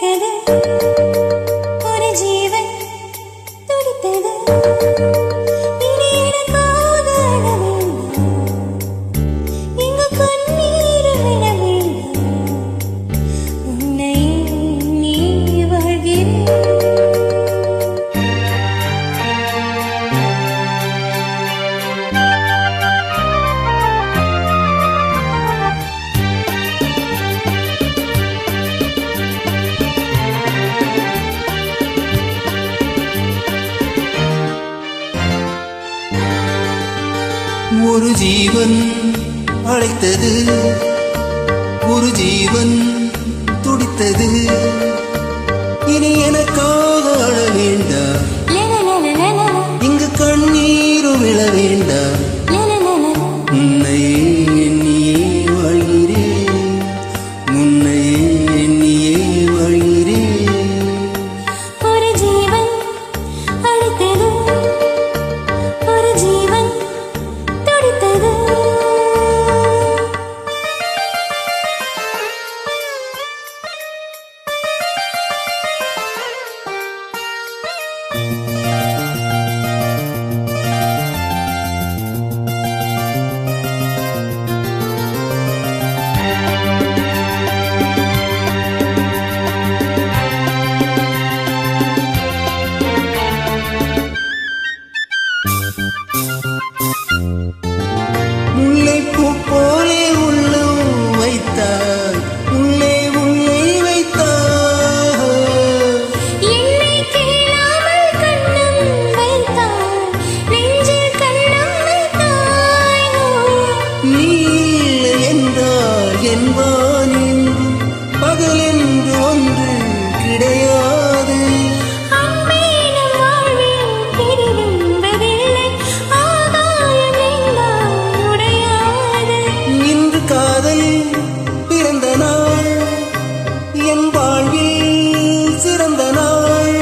அழைத்தது ஒரு ஜீவன் துடித்தது இனி எனக்காக அழ வேண்டாம் இங்கு கண்ணீர் விழ வேண்டாம் உன்னை நீ வாழ்கிறேன் ஒரு ஜீவன் அழைத்தது ஒரு ஜீவன் துடித்தது இனி எனக்காக அழ வேண்டாம் இங்கு கண்ணீரும் விழ வேண்டாம் உன்னை எண்ணியே வாழ்கிறேன் உன்னை எண்ணியே வாழ்கிறேன் ஒரு ஜீவன் அழைத்தது ஒரு ஜீவன் துடித்தது முல்லைப்பூ போலே உள்ளம் வைத்தாய் உள்ளே உள்ளே வைத்தாய் என்னை கேளாமல் கண்ணம் வைத்தாய் நெஞ்சில் கண்ணம் வைத்தாய் நீ இல்லை என்றால் என்பான் என்று பகல் என்று ஒன்று கிடையாது அன்பேனும் வாழ்வில் பிரிவென்பதில்லை ஆகாயம் எல்லாம் உடையாது இன்று காதல் பிறந்த நாள் என் வாழ்வில் சிறந்த நாள்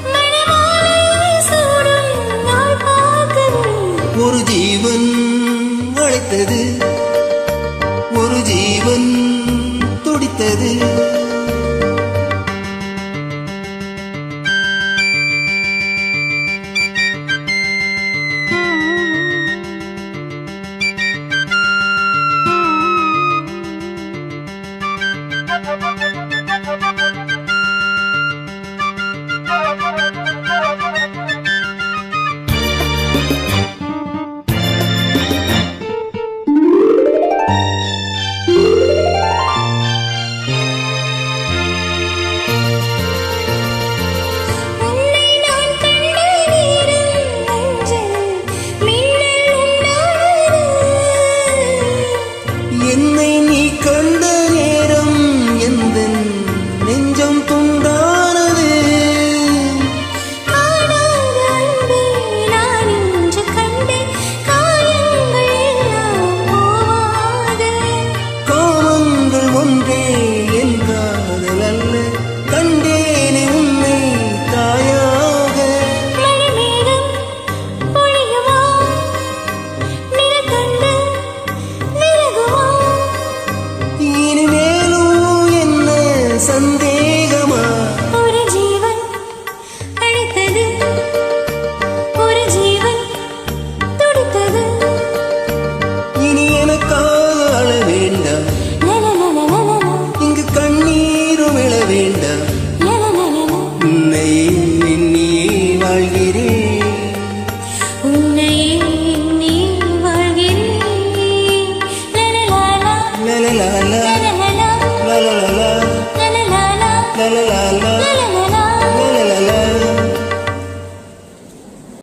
மணமாலை சூடும் நாள் பார்க்கவே ஒரு ஜீவன் அழைத்தது ஒரு ஜீவன் துடித்தது உன்னை நான் கண்ட நேரம் நெஞ்சில் மின்னல் உண்டானது என்னை நீ கண்ட நேரம் எந்தன் நெஞ்சம் துண்டானது காணாத அன்பை நான் இன்று கண்டேன் காயங்கள் எல்லாம் போவாது காமங்கள் ஒன்றே என் காதல் அல்ல கண்டேனே உன்னை தாயாக மழைமேகம் பொழியுமா நிழல் கண்டு விலகுமா இனிமேலும் என்ன சந்தேகமா ஒரு ஜீவன் அழைத்தது ஒரு ஜீவன் துடித்தது இனி எனக்காக அழ வேண்டாம் லலலலலலல இங்கு கண்ணீரும் விழ வேண்டாம் லலலலல உன்னை எண்ணியே வாழ்கிறேன்